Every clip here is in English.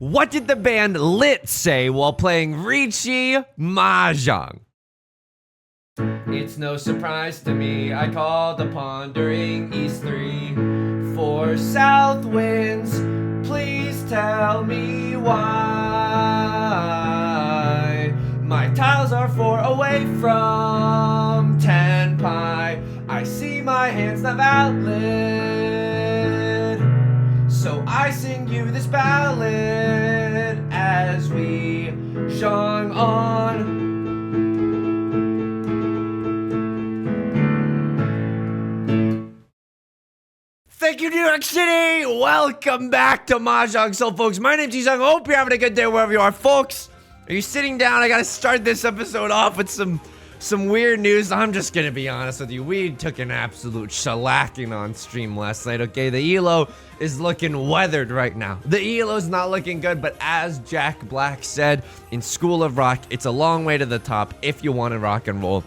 What did the band Lit say while playing Riichi Mahjong? It's no surprise to me, I called the pondering East 3 for south winds. Please tell me why. My tiles are 4 away from 10 pi. I see my hand's not valid, so I sing you this ballad as we zhong on. Thank you, New York City! Welcome back to Mahjong Soul, folks. My name's Yusong. I hope you're having a good day wherever you are. Folks, are you sitting down? I gotta start this episode off with some weird news. I'm just gonna be honest with you. We took an absolute shellacking on stream last night, okay? The elo is looking weathered right now. The elo's not looking good, but as Jack Black said in School of Rock, it's a long way to the top if you want to rock and roll.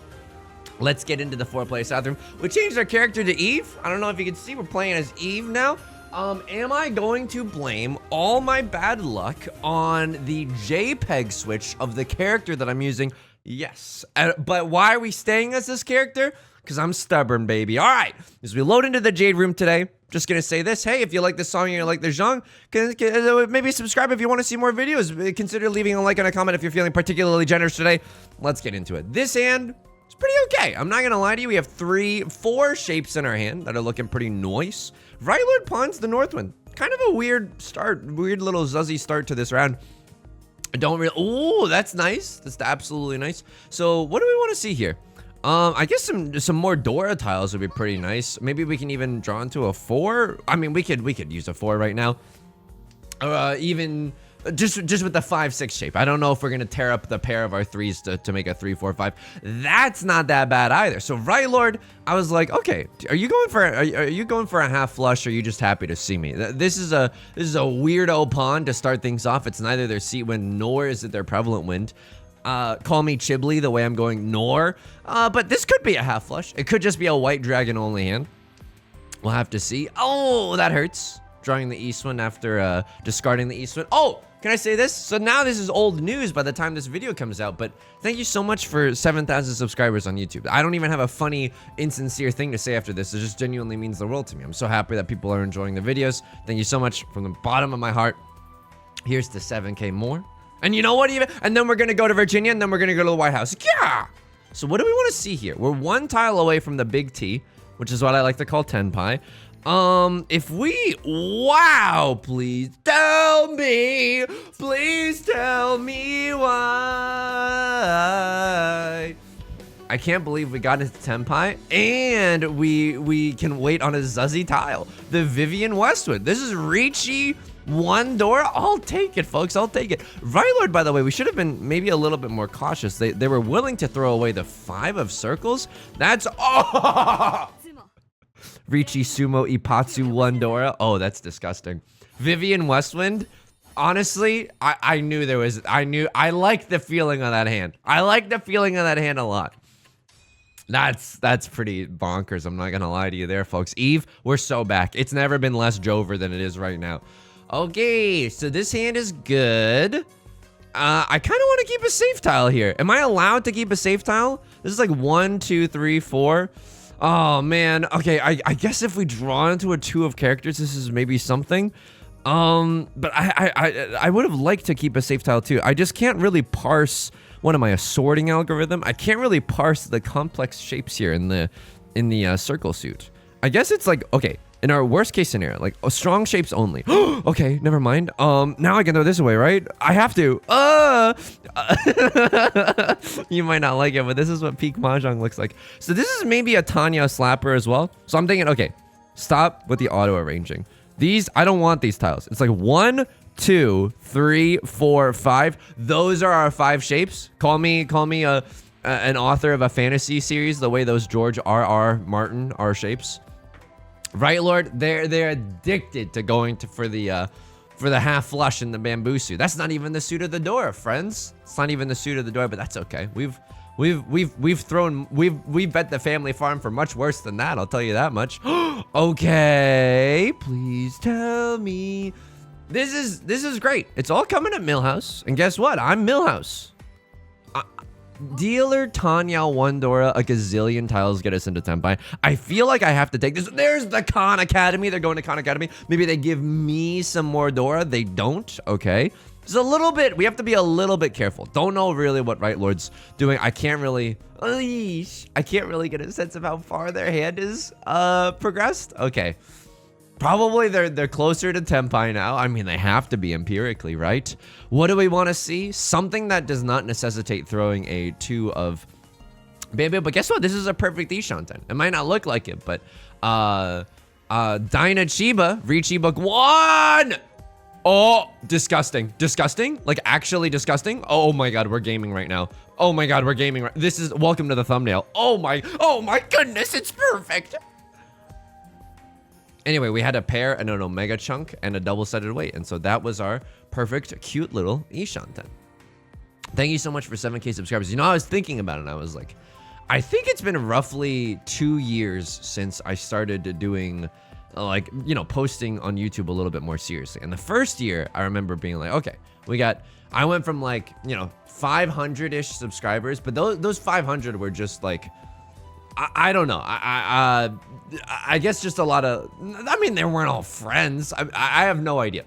Let's get into the 4-player South Room. We changed our character to Eve. I don't know if you can see, we're playing as Eve now. Am I going to blame all my bad luck on the JPEG switch of the character that I'm using? Yes. But why are we staying as this character? Because I'm stubborn, baby. All right. As we load into the Jade Room today, just going to say this. Hey, if you like this song and you like the genre, maybe subscribe if you want to see more videos. Consider leaving a like and a comment if you're feeling particularly generous today. Let's get into it. This hand... it's pretty okay. I'm not gonna lie to you. We have 4 shapes in our hand that are looking pretty nice. Right Lord Pawns the Northwind. Kind of a weird start. Weird little zuzzy start to this round. I don't really... ooh, that's nice. That's absolutely nice. So what do we want to see here? I guess some more Dora tiles would be pretty nice. Maybe we can even draw into a 4. I mean, we could use a 4 right now. Even... Just with the 5-6 shape. I don't know if we're gonna tear up the pair of our 3s to make a 3, 4, 5. That's not that bad either. So Right Lord, I was like, okay, are you going for a half flush, or are you just happy to see me? This is a weirdo pawn to start things off. It's neither their seat wind nor is it their prevalent wind. Call me Chibli the way I'm going nor. But this could be a half flush. It could just be a white dragon only hand. We'll have to see. Oh, that hurts. Drawing the east wind after discarding the east wind. Oh, can I say this? So now this is old news by the time this video comes out, but thank you so much for 7,000 subscribers on YouTube. I don't even have a funny, insincere thing to say after this. It just genuinely means the world to me. I'm so happy that people are enjoying the videos. Thank you so much from the bottom of my heart. Here's to 7K more. And you know what even? And then we're gonna go to Virginia, and then we're gonna go to the White House. Yeah! So what do we wanna see here? We're 1 tile away from the big T, which is what I like to call 10 pi. If we, wow, please tell me why. I can't believe we got into 10 pi, and we can wait on a zuzzy tile. The Vivian Westwood. This is Riichi 1 Dora. I'll take it, folks. I'll take it. Right Lord, by the way, we should have been maybe a little bit more cautious. They were willing to throw away the 5 of circles. That's, oh! Riichi Sumo Ipatsu 1 Dora. Oh, that's disgusting. Vivian Westwind. Honestly, I knew there was... I like the feeling of that hand. I like the feeling of that hand a lot. That's pretty bonkers. I'm not gonna lie to you there, folks. Eve, we're so back. It's never been less Jover than it is right now. Okay, so this hand is good. I kind of want to keep a safe tile here. Am I allowed to keep a safe tile? This is like 1, 2, 3, 4... oh man, okay, I guess if we draw into a 2 of characters, this is maybe something. But I would have liked to keep a safe tile too. I just can't really parse, what am I, a sorting algorithm? I can't really parse the complex shapes here in the circle suit. I guess it's like, okay, in our worst case scenario, like strong shapes only. Okay, never mind. Now I can throw this away, right? I have to. You might not like it, but this is what peak Mahjong looks like. So this is maybe a Tanya slapper as well. So I'm thinking, okay, stop with the auto arranging. These, I don't want these tiles. It's like 1, 2, 3, 4, 5. Those are our 5 shapes. Call me an author of a fantasy series, the way those George R.R. Martin are shapes. Right Lord, they're addicted to going for the half flush in the bamboo suit. That's not even the suit of the door, friends. It's not even the suit of the door, but that's okay. We've bet the family farm for much worse than that. I'll tell you that much. Okay, please tell me This is great. It's all coming at Millhouse. And guess what? I'm Millhouse. Dealer Tanya one Dora, a gazillion tiles get us into Tenpai. I feel like I have to take this. There's the Khan Academy. They're going to Khan Academy. Maybe they give me some more Dora. They don't. Okay. It's a little bit. We have to be a little bit careful. Don't know really what Right Lord's doing. I can't really get a sense of how far their hand is progressed. Okay. Probably they're closer to Tenpai now. I mean, they have to be empirically, right? What do we want to see? Something that does not necessitate throwing a 2 of Bamboo. But guess what? This is a perfect Ishanten. It might not look like it, but Dyna Chiba, Riichi Book 1! Oh, disgusting. Disgusting? Like, actually disgusting? Oh my god, we're gaming right now. Oh my god, we're gaming right. This is, welcome to the thumbnail. Oh my goodness, it's perfect! Anyway, we had a pair and an Omega chunk and a double-sided weight. And so that was our perfect, cute little Ishanten. Thank you so much for 7K subscribers. You know, I was thinking about it and I was like, I think it's been roughly 2 years since I started doing, like, you know, posting on YouTube a little bit more seriously. And the first year, I remember being like, okay, I went from like, you know, 500-ish subscribers, but those 500 were just like, I don't know. I guess just a lot of, I mean, they weren't all friends. I have no idea.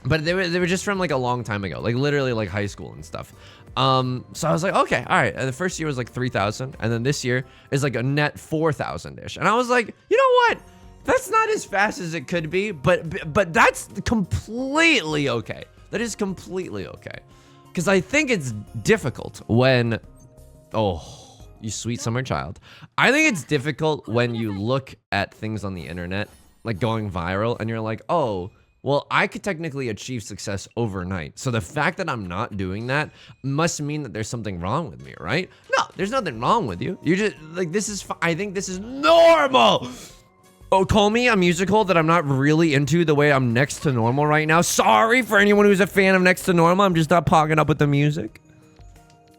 But they were just from like a long time ago, like literally like high school and stuff. So I was like, okay, all right. And the first year was like 3,000. And then this year is like a net 4,000-ish. And I was like, you know what? That's not as fast as it could be, but that's completely okay. That is completely okay. Because I think it's difficult when, you sweet summer child. I think it's difficult when you look at things on the internet, like going viral, and you're like, oh, well, I could technically achieve success overnight. So the fact that I'm not doing that must mean that there's something wrong with me, right? No, there's nothing wrong with you. You're just, like, I think this is normal. Oh, call me a musical that I'm not really into the way I'm Next to Normal right now. Sorry for anyone who's a fan of Next to Normal. I'm just not pogging up with the music.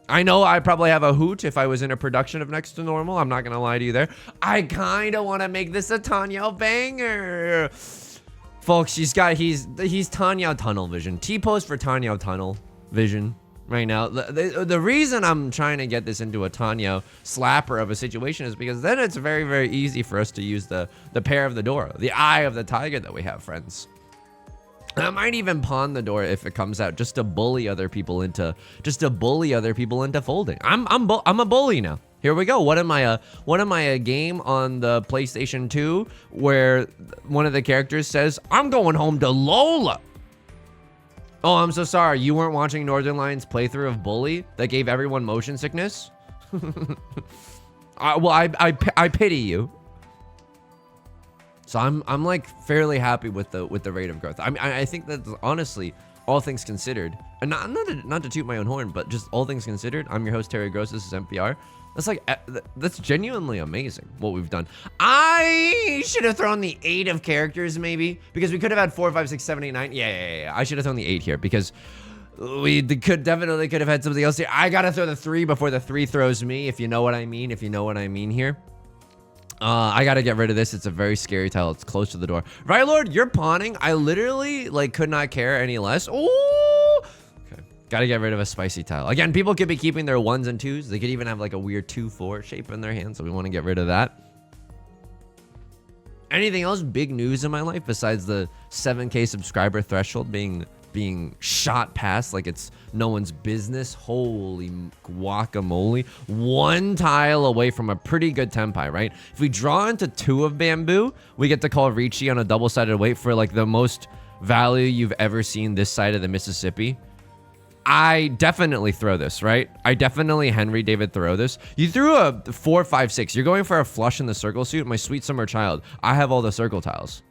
I know I probably have a hoot if I was in a production of Next to Normal. I'm not going to lie to you there. I kind of want to make this a Tanya banger. Folks, he's Tanya Tunnel Vision. T-pose for Tanya Tunnel Vision right now. The reason I'm trying to get this into a Tanya slapper of a situation is because then it's very, very easy for us to use the pair of the door, the eye of the tiger that we have, friends. I might even pawn the door if it comes out, just to bully other people into folding. I'm a bully now. Here we go. What am I a game on the PlayStation 2 where one of the characters says, "I'm going home to Lola." Oh, I'm so sorry. You weren't watching Northern Lions playthrough of Bully that gave everyone motion sickness? I pity you. So I'm like fairly happy with the rate of growth. I think that honestly, all things considered, and not to toot my own horn, but just all things considered, I'm your host Terry Gross. This is MPR. That's genuinely amazing what we've done. I should have thrown the 8 of characters maybe, because we could have had 4, 5, 6, 7, 8, 9. Yeah. I should have thrown the 8 here because we definitely could have had something else here. I gotta throw the 3 before the 3 throws me, if you know what I mean. If you know what I mean here. I gotta get rid of this. It's a very scary tile. It's close to the door. Right, Lord, you're pawning. I literally could not care any less. Oh, okay. Gotta get rid of a spicy tile. Again, people could be keeping their 1s and 2s. They could even have like a weird 2-4 shape in their hand. So we want to get rid of that. Anything else big news in my life besides the 7K subscriber threshold being shot past like it's no one's business? Holy guacamole. 1 tile away from a pretty good Tenpai, right? If we draw into 2 of Bamboo, we get to call Riichi on a double-sided weight for like the most value you've ever seen this side of the Mississippi. I definitely throw this, right? I definitely Henry David Thoreau this. You threw a 4, 5, 6. You're going for a flush in the circle suit. My sweet summer child. I have all the circle tiles.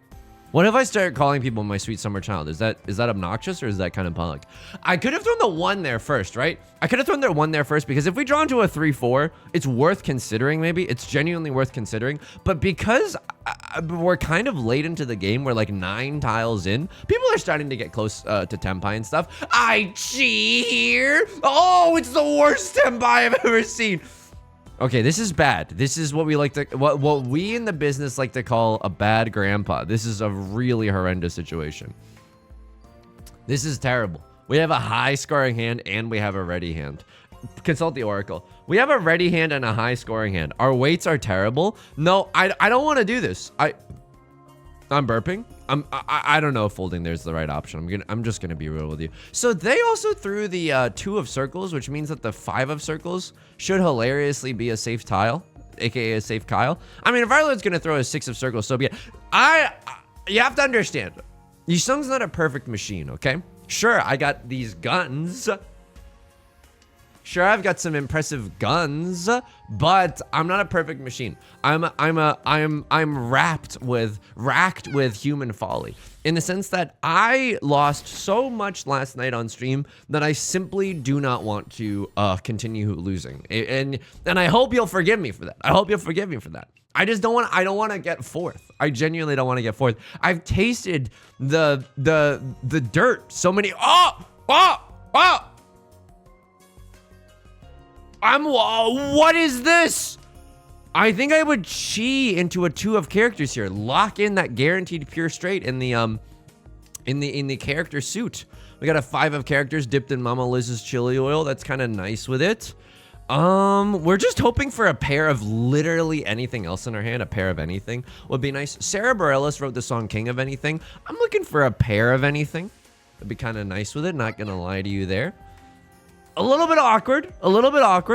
What if I start calling people my sweet summer child? Is that obnoxious or is that kind of punk? I could have thrown the 1 there first, right? I could have thrown the 1 there first because if we draw into a 3-4, it's worth considering maybe. It's genuinely worth considering. But because we're kind of late into the game, we're like 9 tiles in, people are starting to get close to Tenpai and stuff. I cheat here. Oh, it's the worst Tenpai I've ever seen. Okay, this is bad. This is what we like to, what we in the business like to call a bad grandpa. This is a really horrendous situation. This is terrible. We have a high scoring hand and we have a ready hand. Consult the Oracle. We have a ready hand and a high scoring hand. Our weights are terrible. No, I don't want to do this. I'm burping. I don't know if folding there's the right option. I'm just gonna be real with you. So they also threw the 2 of circles, which means that the 5 of circles should hilariously be a safe tile, aka a safe Kyle. I mean, if our Lord's gonna throw a 6 of circles, so be it. You have to understand, Yusong's not a perfect machine, okay? Sure, I got these guns. Sure, I've got some impressive guns, but I'm not a perfect machine. I'm racked with human folly, in the sense that I lost so much last night on stream that I simply do not want to continue losing. And I hope you'll forgive me for that. I hope you'll forgive me for that. I just don't want. I don't want to get fourth. I genuinely don't want to get fourth. I've tasted the dirt so many. What is this? I think I would chi into a 2 of characters here. Lock in that guaranteed pure straight in the character suit. We got a 5 of characters dipped in Mama Liz's chili oil. That's kind of nice with it. We're just hoping for a pair of literally anything else in our hand. A pair of anything would be nice. Sarah Bareilles wrote the song King of Anything. I'm looking for a pair of anything. That'd be kind of nice with it. Not gonna lie to you there. A little bit awkward,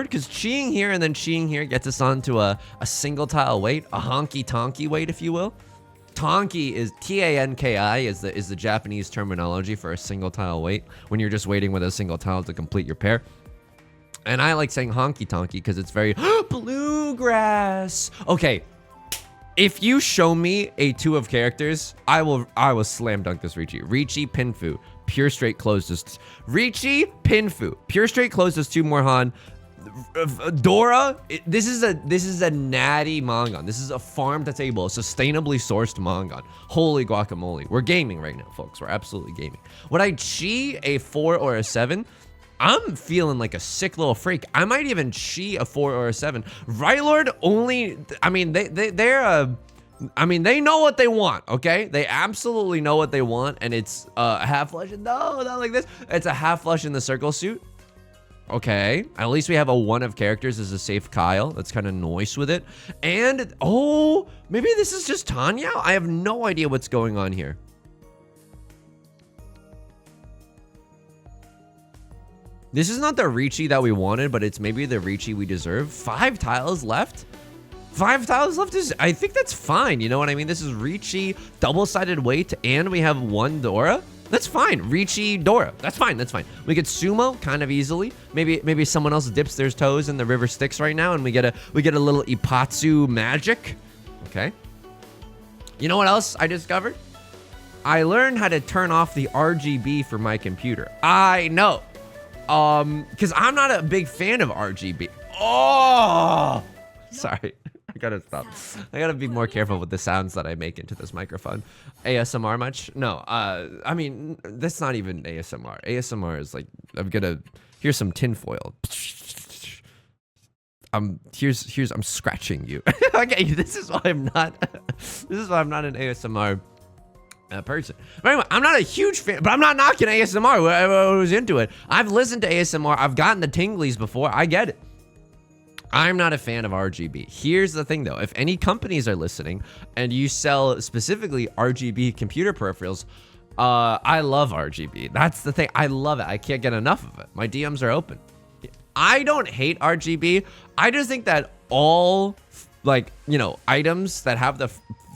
because cheeing here and then cheeing here gets us onto a single tile weight, a honky-tonky weight, if you will. Tonki is T-A-N-K-I is the Japanese terminology for a single tile weight, when you're just waiting with a single tile to complete your pair. And I like saying honky-tonky because it's very bluegrass. Okay, if you show me a 2 of characters, I will slam dunk this Riichi. Riichi Pinfu. Pure straight closes. Riichi Pinfu. Pure straight closes 2 more Han. Dora. This is a natty Mangon. This is a farm to table, sustainably sourced Mangon. Holy guacamole. We're gaming right now, folks. We're absolutely gaming. Would I chi a 4 or a 7? I'm feeling like a sick little freak. I might even chi a 4 or a 7. Right Lord only. I mean, they know what they want, okay? They absolutely know what they want, and it's a half flush. No, not like this. It's a half flush in the circle suit. Okay, at least we have a 1 of characters as a safe Kyle. That's kind of nice with it. And, oh, maybe this is just Tanya? I have no idea what's going on here. This is not the Riichi that we wanted, but it's maybe the Riichi we deserve. 5 tiles left? 5 tiles left is, I think that's fine. You know what I mean? This is Riichi, double-sided weight, and we have 1 Dora. That's fine. Riichi Dora. That's fine. That's fine. We get sumo kind of easily. Maybe someone else dips their toes in the river Styx right now, and we get a little Ipatsu magic. Okay. You know what else I discovered? I learned how to turn off the RGB for my computer. I know. Because I'm not a big fan of RGB. Oh, sorry. I gotta stop. I gotta be more careful with the sounds that I make into this microphone. ASMR much? No. I mean, that's not even ASMR. ASMR is like, I'm gonna, here's some tinfoil. I'm scratching you. Okay, this is why I'm not an ASMR person. But anyway, I'm not a huge fan, but I'm not knocking ASMR. I was into it. I've listened to ASMR. I've gotten the tinglies before. I get it. I'm not a fan of RGB. Here's the thing though, if any companies are listening and you sell specifically RGB computer peripherals, I love RGB. That's the thing. I love it. I can't get enough of it. My DMs are open. I don't hate RGB. I just think that all, like, you know, items that have the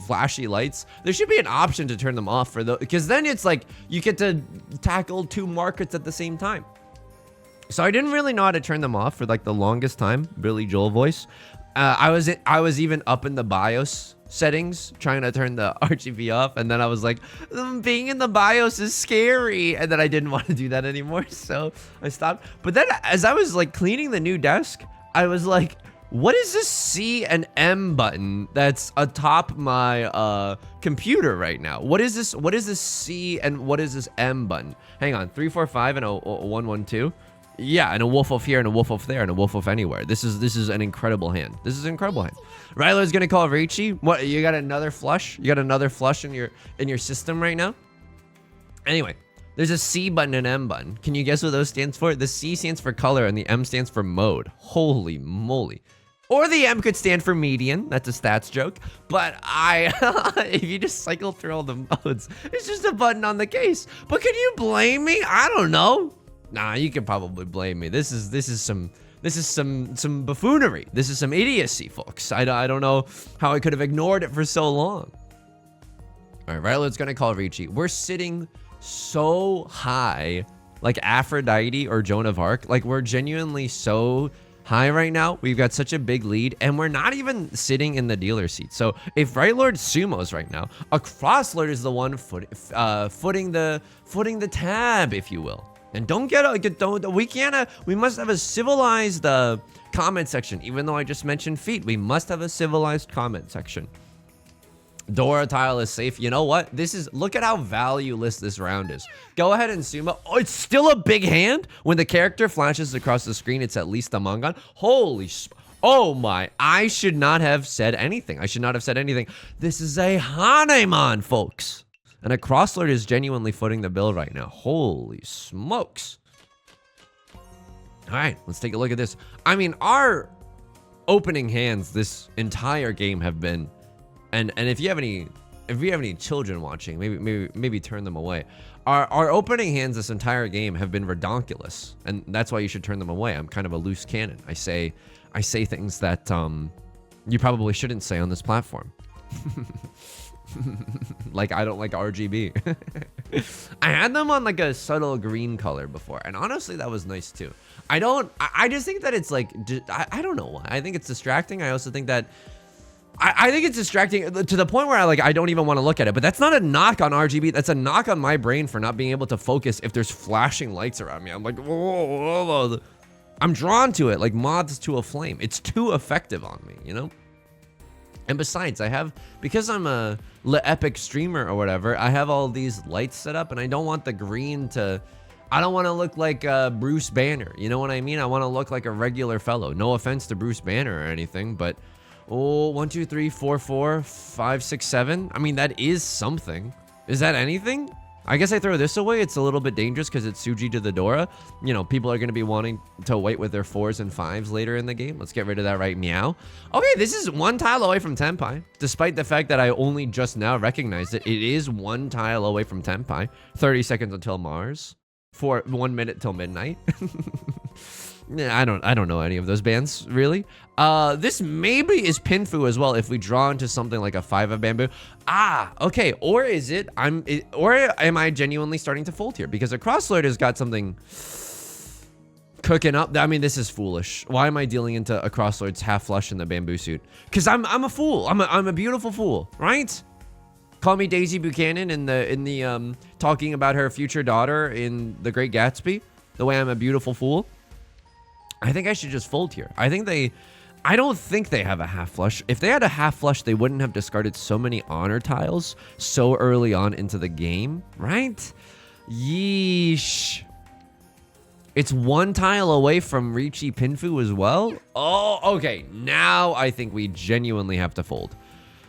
flashy lights, there should be an option to turn them off for those, because then it's like you get to tackle 2 markets at the same time. So I didn't really know how to turn them off for like the longest time. Billy Joel voice. I was even up in the BIOS settings trying to turn the RGB off, and then I was like, being in the BIOS is scary, and then I didn't want to do that anymore, so I stopped. But then as I was like cleaning the new desk, I was like, what is this C and M button that's atop my computer right now? What is this? What is this C and what is this M button? Hang on, 3, 4, 5 and a 1, 1, 2. Yeah, and a wolf of here and a wolf of there and a wolf of anywhere. This is an incredible hand. This is an incredible hand. Ryler's gonna call Riichi. What, you got another flush? You got another flush in your system right now? Anyway, There's a C button and M button. Can you guess what those stands for? The C stands for color and the M stands for mode. Holy moly. Or the M could stand for median. That's a stats joke. But if you just cycle through all the modes, it's just a button on the case. But can you blame me? I don't know. Nah, you can probably blame me. This is some buffoonery. This is some idiocy, folks. I don't know how I could have ignored it for so long. All right, Ryler's gonna call Riichi. We're sitting so high, like Aphrodite or Joan of Arc. Like, we're genuinely so high right now. We've got such a big lead, and we're not even sitting in the dealer seat. So if Right Lord sumos right now, a Cross Lord is the one footing the tab, if you will. And we must have a civilized comment section. Even though I just mentioned feet, we must have a civilized comment section. Dora tile is safe. You know what? Look at how valueless this round is. Go ahead and sumo. Oh, it's still a big hand. When the character flashes across the screen, it's at least a Mangan. Oh my, I should not have said anything. This is a Hanemon, folks. And a Crosslord is genuinely footing the bill right now. Holy smokes. All right, let's take a look at this. I mean, our opening hands this entire game have been, and if you have any children watching, maybe turn them away. Our opening hands this entire game have been redonkulous, and that's why you should turn them away. I'm kind of a loose cannon. I say things that you probably shouldn't say on this platform. Like, I don't like RGB. I had them on like a subtle green color before, and honestly that was nice too. I just think that it's like, I don't know why. I think it's distracting. I also think that I think it's distracting to the point where I don't even want to look at it. But that's not a knock on RGB. That's a knock on my brain for not being able to focus if there's flashing lights around me. I'm like, whoa. I'm drawn to it like moths to a flame. It's too effective on me, you know? And besides, because I'm a epic streamer or whatever, I have all these lights set up, and I don't want the green I don't want to look like Bruce Banner. You know what I mean? I want to look like a regular fellow. No offense to Bruce Banner or anything, but 1, 2, 3, 4, 4, 5, 6, 7. I mean, that is something. Is that anything? I guess I throw this away. It's a little bit dangerous because it's Suji to the Dora. You know, people are going to be wanting to wait with their 4s and 5s later in the game. Let's get rid of that right meow. Okay, this is 1 tile away from Tenpai. Despite the fact that I only just now recognized it, it is 1 tile away from Tenpai. 30 seconds until Mars. 1 minute till midnight. Yeah, I don't know any of those bands, really. This maybe is Pinfu as well if we draw into something like a 5 of bamboo. Okay. Or am I genuinely starting to fold here? Because a Crosslord has got something cooking up. I mean, this is foolish. Why am I dealing into a Crosslord's half flush in the bamboo suit? Because I'm a fool. I'm a beautiful fool, right? Call me Daisy Buchanan in the talking about her future daughter in The Great Gatsby. The way I'm a beautiful fool. I think I should just fold here. I don't think they have a half flush. If they had a half flush, they wouldn't have discarded so many honor tiles so early on into the game, right? Yeesh. It's 1 tile away from Riichi Pinfu as well. Oh, okay. Now I think we genuinely have to fold.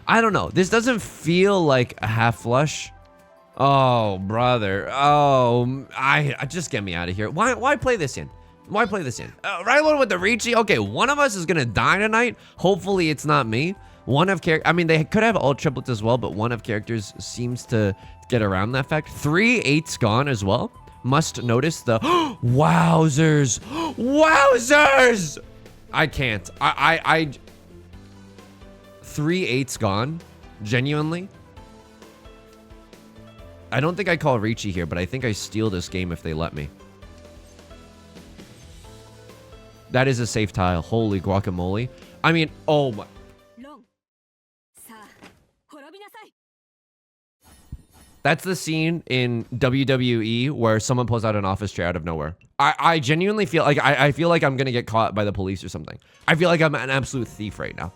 I don't know. This doesn't feel like a half flush. Oh, brother. Oh, I just get me out of here. Why play this in? Why play this in? Rylo with the Riichi. Okay, one of us is gonna die tonight. Hopefully it's not me. I mean, they could have all triplets as well, but one of characters seems to get around that fact. 3 8s gone as well. Must notice the wowzers. Wowzers! I can't. 3 8s gone. Genuinely. I don't think I call Riichi here, but I think I steal this game if they let me. That is a safe tile. Holy guacamole. I mean, oh my. That's the scene in WWE where someone pulls out an office chair out of nowhere. I genuinely feel like I feel like I'm gonna get caught by the police or something. I feel like I'm an absolute thief right now.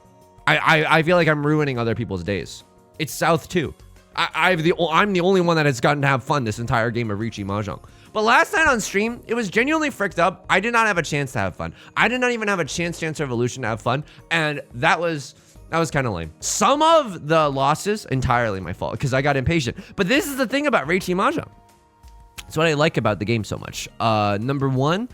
I feel like I'm ruining other people's days. It's South 2. I'm the only one that has gotten to have fun this entire game of Riichi Mahjong. But last night on stream, it was genuinely fricked up. I did not have a chance to have fun. I did not even have a Chance Revolution to have fun. And that was kind of lame. Some of the losses, entirely my fault, because I got impatient. But this is the thing about Riichi Mahjong. That's what I like about the game so much. Number one,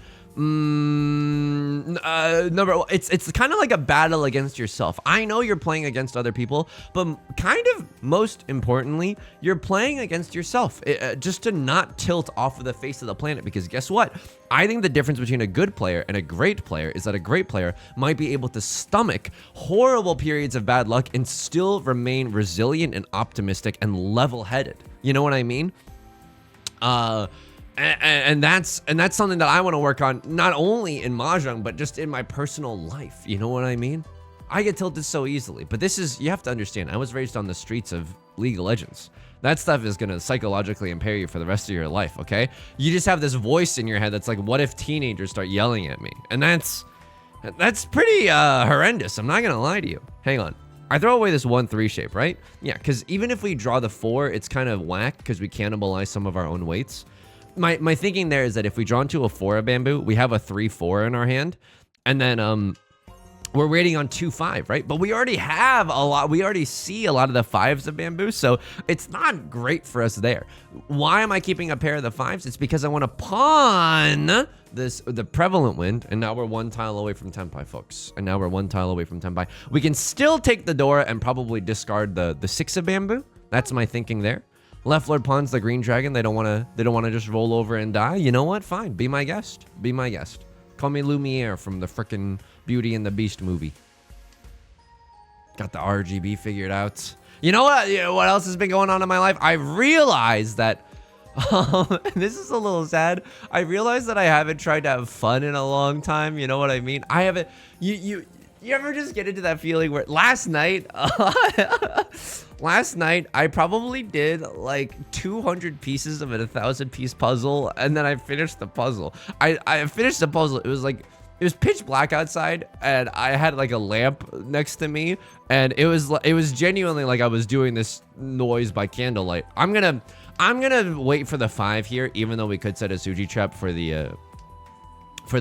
it's kind of like a battle against yourself. I know you're playing against other people, but kind of most importantly, you're playing against yourself, just to not tilt off of the face of the planet. Because guess what? I think the difference between a good player and a great player is that a great player might be able to stomach horrible periods of bad luck and still remain resilient and optimistic and level-headed. You know what I mean? And that's something that I want to work on, not only in Mahjong, but just in my personal life. You know what I mean? I get tilted so easily, but you have to understand, I was raised on the streets of League of Legends. That stuff is going to psychologically impair you for the rest of your life, okay? You just have this voice in your head that's like, what if teenagers start yelling at me? And that's pretty horrendous. I'm not going to lie to you. Hang on. I throw away this 1-3 shape, right? Yeah, because even if we draw the 4, it's kind of whack because we cannibalize some of our own weights. My thinking there is that if we draw into a 4 of bamboo, we have a 3-4 in our hand, and then we're waiting on 2-5, right? But we already have a lot. We already see a lot of the 5s of bamboo, so it's not great for us there. Why am I keeping a pair of the 5s? It's because I want to pawn the prevalent wind, and now we're 1 tile away from Tenpai, folks. And now we're 1 tile away from Tenpai. We can still take the Dora and probably discard the 6 of bamboo. That's my thinking there. Left Lord pawns the green dragon. They don't want to just roll over and die. You know what? Fine. Be my guest. Be my guest. Call me Lumiere from the frickin' Beauty and the Beast movie. Got the RGB figured out. You know what? What else has been going on in my life? I realized that this is a little sad. I realized that I haven't tried to have fun in a long time. You know what I mean? I haven't. You ever just get into that feeling where last night I probably did like 200 pieces of a 1,000-piece puzzle, and then I finished the puzzle. I finished the puzzle. It was pitch black outside, and I had like a lamp next to me, and it was genuinely like I was doing this noise by candlelight. I'm gonna wait for the 5 here, even though we could set a Suji trap for the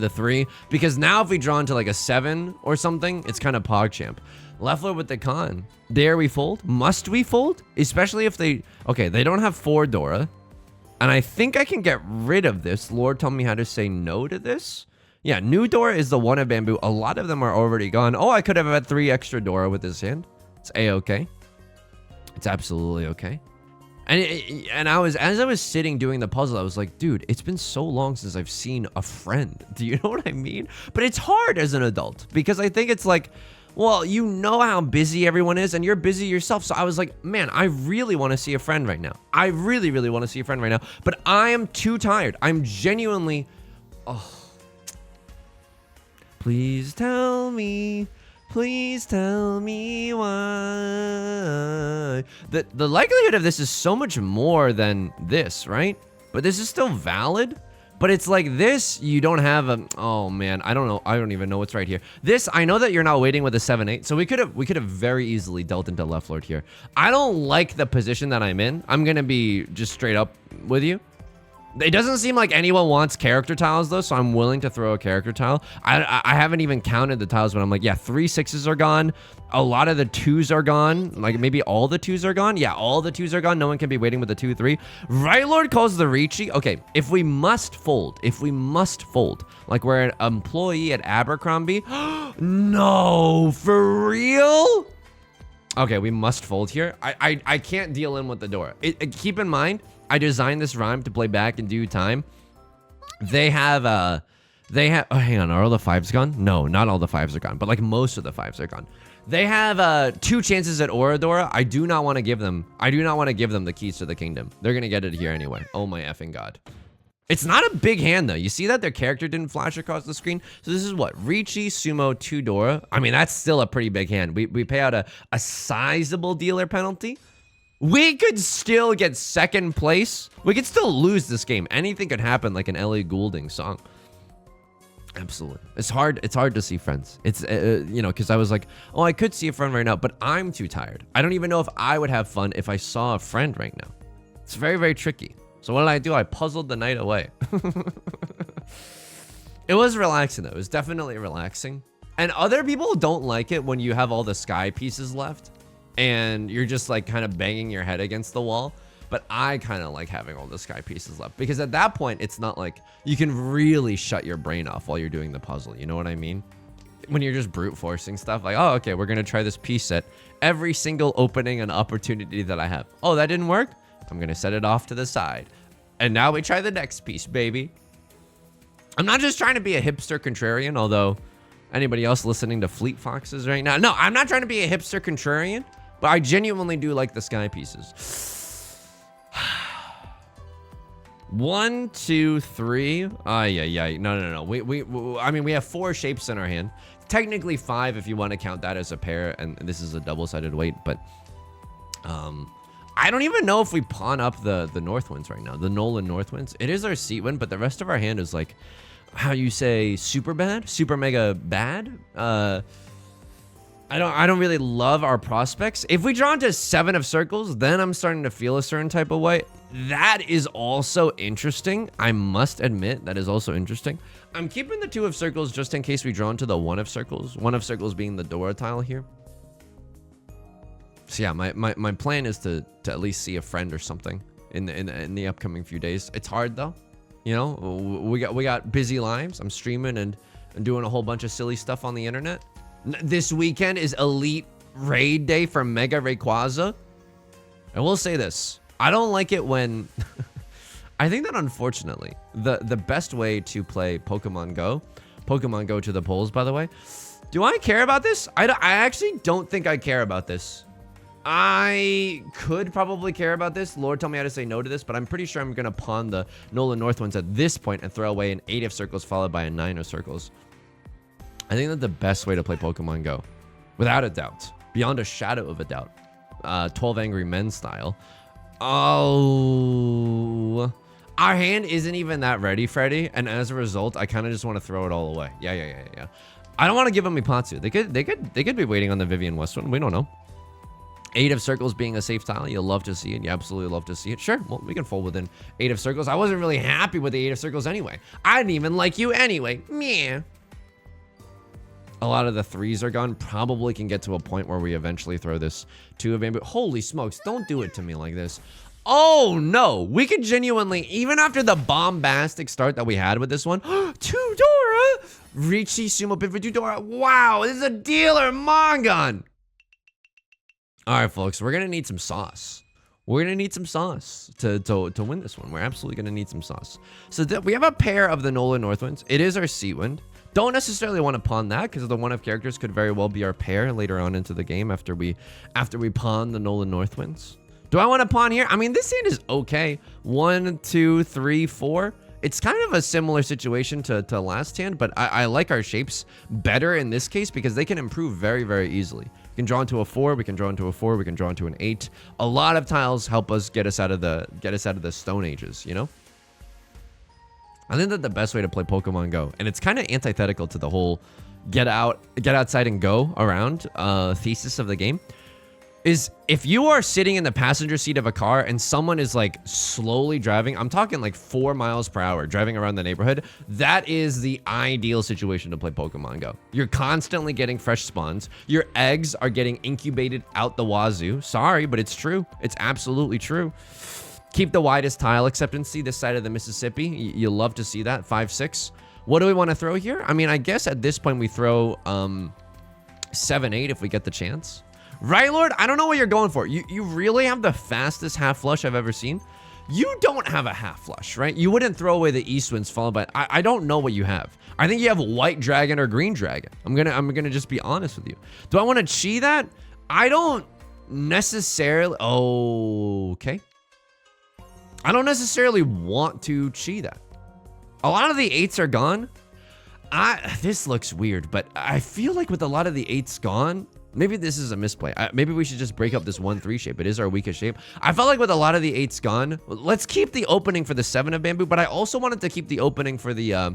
3, because now if we draw into like a 7 or something, it's kind of PogChamp. Left Lord with the con. Dare we fold? Must we fold? Especially if they don't have 4 Dora. And I think I can get rid of this. Lord, tell me how to say no to this. Yeah, new Dora is the 1 of bamboo. A lot of them are already gone. Oh, I could have had 3 extra Dora with this hand. It's A-okay. It's absolutely okay. And as I was sitting doing the puzzle, I was like, dude, it's been so long since I've seen a friend. Do you know what I mean? But it's hard as an adult because I think it's like, well, you know how busy everyone is and you're busy yourself. So I was like, man, I really want to see a friend right now. I really, really want to see a friend right now. But I am too tired. I'm genuinely, please tell me. Please tell me why. The likelihood of this is so much more than this, right? But this is still valid. But it's like this, you don't have a, oh man, I don't know. I don't even know what's right here. This, I know that you're not waiting with a 7-8. So we could have very easily dealt into Left Lord here. I don't like the position that I'm in. I'm going to be just straight up with you. It doesn't seem like anyone wants character tiles though, so I'm willing to throw a character tile. I haven't even counted the tiles, but I'm like, yeah, 3 6s are gone. A lot of the 2s are gone. Like maybe all the 2s are gone. Yeah, all the 2s are gone. No one can be waiting with the 2-3. Right Lord calls the Riichi. Okay, if we must fold, like we're an employee at Abercrombie. No, for real? Okay, we must fold here. I can't deal in with the door. Keep in mind, I designed this rhyme to play back in due time. They have, oh, hang on, are all the 5s gone? No, not all the 5s are gone, but like most of the 5s are gone. They have 2 chances at Oradora. I do not want to give them the keys to the kingdom. They're going to get it here anyway. Oh my effing God. It's not a big hand though. You see that their character didn't flash across the screen? So this is what? Riichi, Sumo, 2 Dora. I mean, that's still a pretty big hand. We pay out a sizable dealer penalty. We could still get 2nd place. We could still lose this game. Anything could happen, like an Ellie Goulding song. Absolutely. It's hard to see friends. It's, you know, because I was like, oh, I could see a friend right now, but I'm too tired. I don't even know if I would have fun if I saw a friend right now. It's very, very tricky. So what did I do? I puzzled the night away. It was relaxing, though. It was definitely relaxing. And other people don't like it when you have all the sky pieces left and you're just like kind of banging your head against the wall. but I kind of like having all the sky pieces left because at that point, it's not like you can really shut your brain off while you're doing the puzzle. You know what I mean? When you're just brute forcing stuff like, oh, okay, we're going to try this piece set. Every single opening and opportunity that I have. Oh, that didn't work? I'm going to set it off to the side. And now we try the next piece, baby. I'm not just trying to be a hipster contrarian, although anybody else listening to Fleet Foxes right now? No, I'm not trying to be a hipster contrarian, but I genuinely do like the sky pieces. 1, 2, 3. Yeah. No. I mean, we have 4 shapes in our hand. Technically 5 if you want to count that as a pair, and this is a double-sided weight, but I don't even know if we pawn up the Northwinds right now. The Nolan Northwinds. It is our seat win, but the rest of our hand is like, how you say, super bad? Super mega bad? I don't really love our prospects. If we draw into 7 of circles, then I'm starting to feel a certain type of way. That is also interesting. I must admit, that is also interesting. I'm keeping the 2 of circles just in case we draw into the 1 of circles. 1 of circles being the Dora tile here. So yeah, my plan is to at least see a friend or something in the upcoming few days. It's hard though, you know. We got busy lives. I'm streaming and doing a whole bunch of silly stuff on the internet. This weekend is Elite Raid Day for Mega Rayquaza. I will say this: I don't like it when. I think that unfortunately, the best way to play Pokemon Go to the polls. By the way, do I care about this? I actually don't think I care about this. I could probably care about this. Lord, tell me how to say no to this, but I'm pretty sure I'm going to pawn the Nolan Northwinds at this point and throw away an 8 of circles followed by a 9 of circles. I think that's the best way to play Pokemon Go. Without a doubt. Beyond a shadow of a doubt. 12 Angry Men style. Oh. Our hand isn't even that ready, Freddy, and as a result, I kind of just want to throw it all away. Yeah. I don't want to give them Ipatsu. They could be waiting on the Vivian West one. We don't know. 8 of circles being a safe tile. You'll love to see it. You absolutely love to see it. Sure, well, we can fold within 8 of circles. I wasn't really happy with the 8 of circles anyway. I didn't even like you anyway. Meh. A lot of the 3s are gone. Probably can get to a point where we eventually throw this 2 of bamboo. Holy smokes, don't do it to me like this. Oh no, we could genuinely, even after the bombastic start that we had with this one, 2 Dora! Riichi Sumo Pit for 2 Dora. Wow, this is a dealer Mongon. All right, folks, we're going to need some sauce. We're going to need some sauce to win this one. We're absolutely going to need some sauce. So we have a pair of the Nolan Northwinds. It is our Sea Wind. Don't necessarily want to pawn that because the 1 of characters could very well be our pair later on into the game after we pawn the Nolan Northwinds. Do I want to pawn here? I mean, this hand is okay. 1, 2, 3, 4. It's kind of a similar situation to last hand, but I like our shapes better in this case because they can improve very, very easily. We can draw into a 4, we can draw into a 4, we can draw into an 8. A lot of tiles help us get us out of the Stone Ages, you know? I think that the best way to play Pokemon Go, and it's kind of antithetical to the whole get outside and go around thesis of the game, is if you are sitting in the passenger seat of a car and someone is like slowly driving, I'm talking like 4 miles per hour driving around the neighborhood, that is the ideal situation to play Pokemon Go. You're constantly getting fresh spawns. Your eggs are getting incubated out the wazoo. Sorry, but it's true. It's absolutely true. Keep the widest tile acceptancy this side of the Mississippi. You love to see that. 5, 6. What do we want to throw here? I mean, I guess at this point we throw 7, 8 if we get the chance. Right, Lord? I don't know what you're going for. You really have the fastest half flush I've ever seen. You don't have a half flush, right? You wouldn't throw away the East Winds followed by... I don't know what you have. I think you have White Dragon or Green Dragon. I'm gonna just be honest with you. Do I want to chi that? I don't necessarily... Okay. I don't necessarily want to chi that. A lot of the 8s are gone. This looks weird, but I feel like with a lot of the 8s gone... Maybe this is a misplay. Maybe we should just break up this 1-3 shape. It is our weakest shape. I felt like with a lot of the 8s gone, let's keep the opening for the 7 of bamboo, but I also wanted to keep the opening for the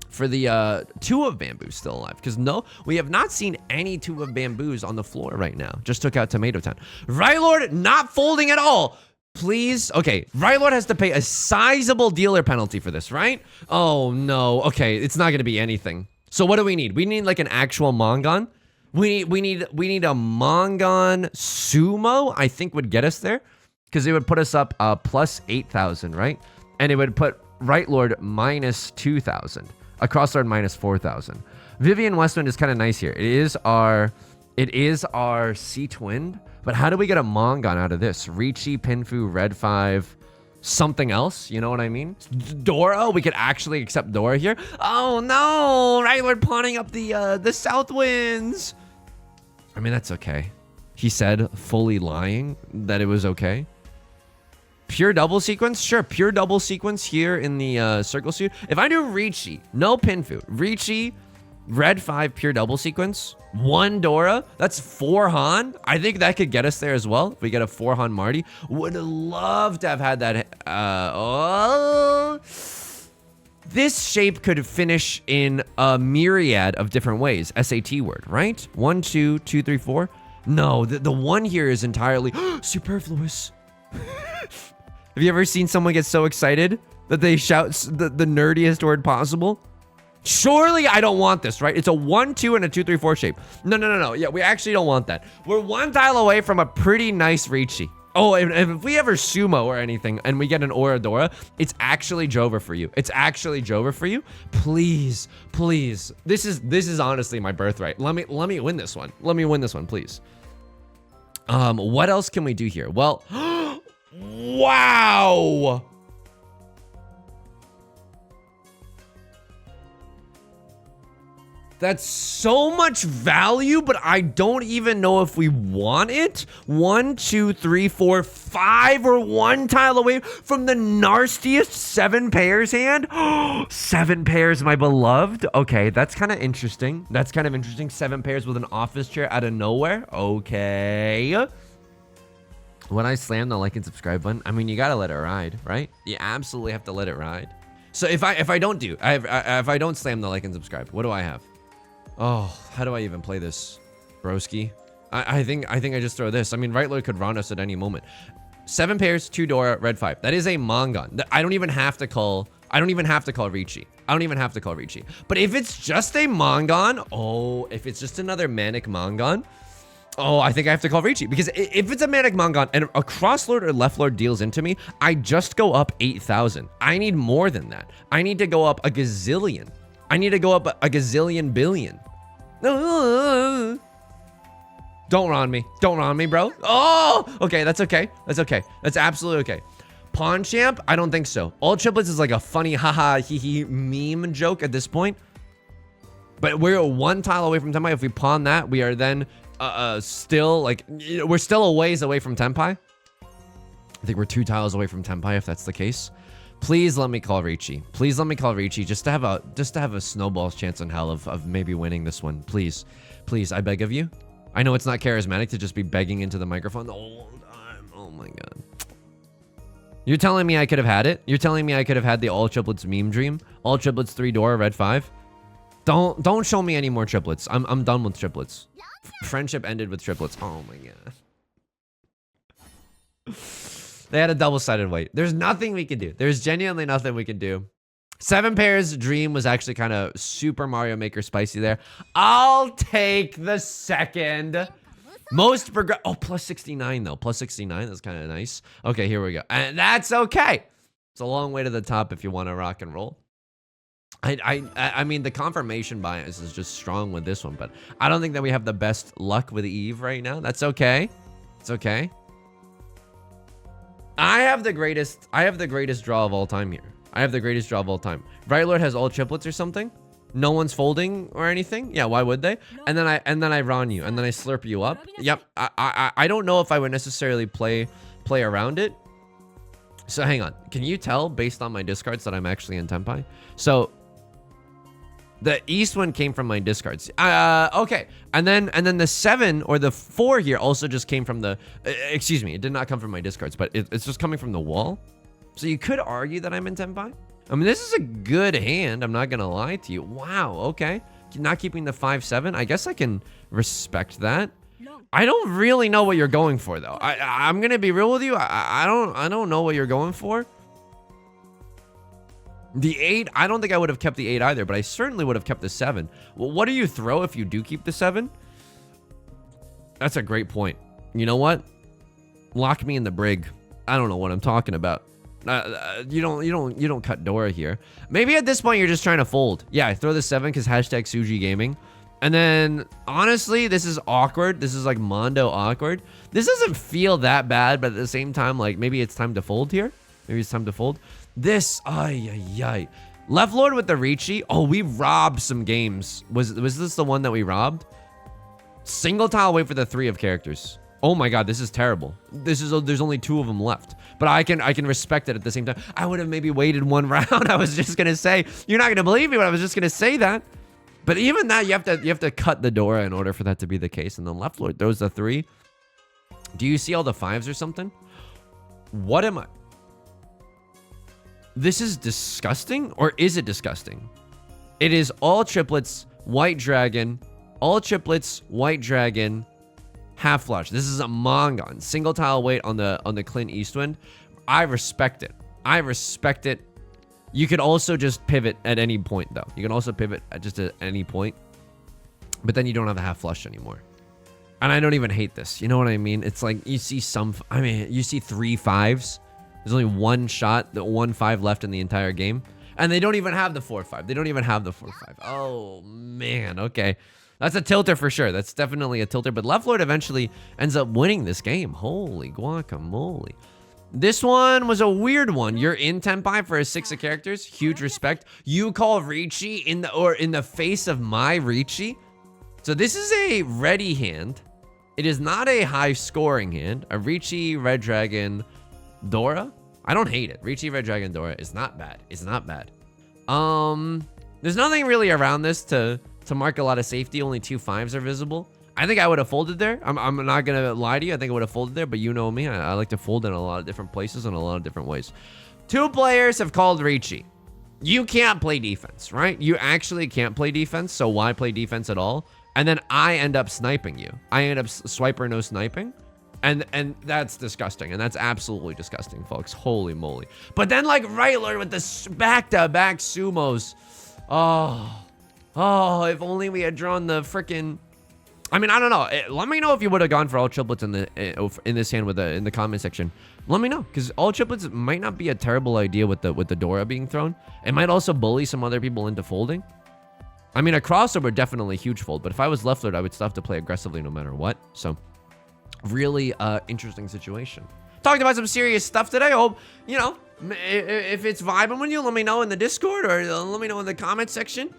2 of bamboo still alive. Because no, we have not seen any 2 of bamboos on the floor right now. Just took out Tomato Town. Rylord not folding at all. Please. Okay, Rylord has to pay a sizable dealer penalty for this, right? Oh no. Okay, it's not going to be anything. So what do we need? We need like an actual Mongon. We need a Mongon Sumo, I think would get us there. because it would put us up plus 8,000, right? And it would put Right Lord minus 2,000. Across Lord minus 4,000. Vivian Westwind is kind of nice here. It is our C twin, but how do we get a Mongon out of this? Riichi, Pinfu, Red 5, something else, you know what I mean? Dora, we could actually accept Dora here. Oh no, right, we're pawning up the South Winds. I mean, that's okay. He said, fully lying, that it was okay. Pure double sequence? Sure, pure double sequence here in the circle suit. If I do Riichi, no Pinfu, Riichi, Red 5 pure double sequence, 1 Dora, that's 4 Han. I think that could get us there as well. If we get a 4 Han Marty, would love to have had that. This shape could finish in a myriad of different ways. SAT word, right? 1, 2, 2, 3, 4. No, the one here is entirely superfluous. Have you ever seen someone get so excited that they shout the nerdiest word possible? Surely I don't want this, right? It's a 1, 2, and a 2, 3, 4 shape. No. Yeah, we actually don't want that. We're 1 tile away from a pretty nice Riichi. Oh, if we ever sumo or anything and we get an Oradora, it's actually Jover for you. It's actually Jover for you. Please, please. This is honestly my birthright. Let me win this one. Let me win this one, please. What else can we do here? Well, wow. That's so much value, but I don't even know if we want it. 1, 2, 3, 4, 5. We're 1 tile away from the nastiest 7 pairs hand. 7 pairs, my beloved. Okay, that's kind of interesting. 7 pairs with an office chair out of nowhere. Okay. When I slam the like and subscribe button, I mean, you gotta let it ride, right? You absolutely have to let it ride. So if I don't slam the like and subscribe, what do I have? Oh, how do I even play this, broski? I think I just throw this. I mean, Right Lord could run us at any moment. 7 pairs, 2 Dora, Red 5. That is a Mongon. I don't even have to call Riichi. But if it's just a Mongon, if it's just another Manic Mongon, I think I have to call Riichi, because if it's a Manic Mongon and a Cross Lord or Left Lord deals into me, I just go up 8,000. I need more than that. I need to go up a gazillion. I need to go up a gazillion billion. Don't run me. Don't run me, bro. Oh, okay. That's okay. That's okay. That's absolutely okay. Pawn champ? I don't think so. All triplets is like a funny haha hee meme joke at this point. But we're 1 tile away from Tenpai. If we pawn that, we are then still like, we're still a ways away from Tenpai. I think we're 2 tiles away from Tenpai if that's the case. Please let me call Riichi. Please let me call Riichi just to have a snowball's chance in hell of maybe winning this one. Please. Please, I beg of you. I know it's not charismatic to just be begging into the microphone the whole time. Oh my god. You're telling me I could have had it? You're telling me I could have had the all triplets meme dream? All triplets 3 Dora, Red 5? Don't show me any more triplets. I'm done with triplets. Friendship ended with triplets. Oh my god. They had a double-sided weight. There's nothing we can do. There's genuinely nothing we can do. 7 pairs dream was actually kind of Super Mario Maker spicy there. I'll take the second. Most progress. Oh, plus 69 though. Plus 69. That's kind of nice. Okay, here we go. And that's okay. It's a long way to the top if you want to rock and roll. I mean, the confirmation bias is just strong with this one, but I don't think that we have the best luck with Eve right now. That's okay. It's okay. I have the greatest draw of all time here. I have the greatest draw of all time. Right Lord has all triplets or something. No one's folding or anything. Yeah, why would they? And then I run you, and then I slurp you up. Yep. I don't know if I would necessarily play around it. So hang on. Can you tell based on my discards that I'm actually in Tenpai? So the East one came from my discards. Okay. And then the 7 or the 4 here also just came from the, excuse me, it did not come from my discards, but it's just coming from the wall. So you could argue that I'm in Tenpai. I mean, this is a good hand. I'm not going to lie to you. Wow. Okay. Not keeping the 5-7. I guess I can respect that. I don't really know what you're going for though. I'm going to be real with you. I don't know what you're going for. The 8, I don't think I would have kept the 8 either, but I certainly would have kept the 7. Well, what do you throw if you do keep the 7? That's a great point. You know what? Lock me in the brig. I don't know what I'm talking about. You don't cut Dora here. Maybe at this point you're just trying to fold. Yeah, I throw the 7 because hashtag Suji Gaming. And then honestly, this is awkward. This is like Mondo awkward. This doesn't feel that bad, but at the same time, like maybe it's time to fold here. Maybe it's time to fold. This, ay. Left Lord with the Riichi. Oh, we robbed some games. Was this the one that we robbed? Single tile wait for the 3 of characters. Oh my god, this is terrible. There's only 2 of them left. But I can respect it at the same time. I would have maybe waited 1 round. I was just gonna say, you're not gonna believe me, but I was just gonna say that. But even that, you have to cut the Dora in order for that to be the case. And then Left Lord throws the 3. Do you see all the 5s or something? What am I? This is disgusting, or is it disgusting? It is all triplets, white dragon, all triplets, white dragon, half flush. This is a Mongon. Single tile wait on the Clint Eastwind. I respect it. I respect it. You could also just pivot at any point, though. You can also pivot at any point. But then you don't have the half flush anymore. And I don't even hate this. You know what I mean? It's like you see you see 3 5s. There's only 1 shot, the 1 5 left in the entire game. And they don't even have the 4 5. They don't even have the 4 5. Oh, man. Okay. That's a tilter for sure. That's definitely a tilter. But Left Lord eventually ends up winning this game. Holy guacamole. This one was a weird one. You're in Tenpai for a 6 of characters. Huge respect. You call Riichi in the face of my Riichi. So this is a ready hand. It is not a high scoring hand. A Riichi Red Dragon Dora. I don't hate it. Riichi Red Dragon Dora is not bad. It's not bad. There's nothing really around this to mark a lot of safety. Only 2 5s are visible. I think I would have folded there. I'm not gonna lie to you. I think I would have folded there, but you know me. I like to fold in a lot of different places in a lot of different ways. 2 players have called Riichi. You can't play defense, right? You actually can't play defense, so why play defense at all? And then I end up sniping you. I end up swiper no sniping. And that's disgusting. And that's absolutely disgusting, folks. Holy moly. But then like right Lord with the back-to-back sumos. Oh, if only we had drawn the freaking... I mean, I don't know. Let me know if you would have gone for all triplets in this hand in the comment section. Let me know, because all triplets might not be a terrible idea with the Dora being thrown. It might also bully some other people into folding. I mean, a crossover definitely huge fold, but if I was Left Lord, I would still have to play aggressively no matter what. So, really interesting situation. Talked about some serious stuff today. I hope, you know, if it's vibing with you, let me know in the Discord or let me know in the comment section.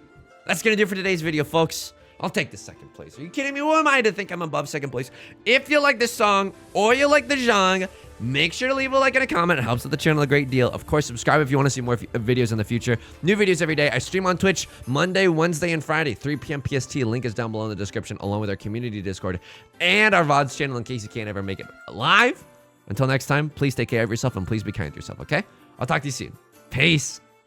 That's gonna do it for today's video, folks. I'll take the 2nd place. Are you kidding me? Who am I to think I'm above 2nd place? If you like this song or you like the genre, make sure to leave a like and a comment. It helps with the channel a great deal. Of course, subscribe if you want to see more videos in the future. New videos every day. I stream on Twitch Monday, Wednesday, and Friday, 3 p.m. PST. Link is down below in the description, along with our community Discord and our VODs channel in case you can't ever make it live. Until next time, please take care of yourself and please be kind to yourself, okay? I'll talk to you soon. Peace.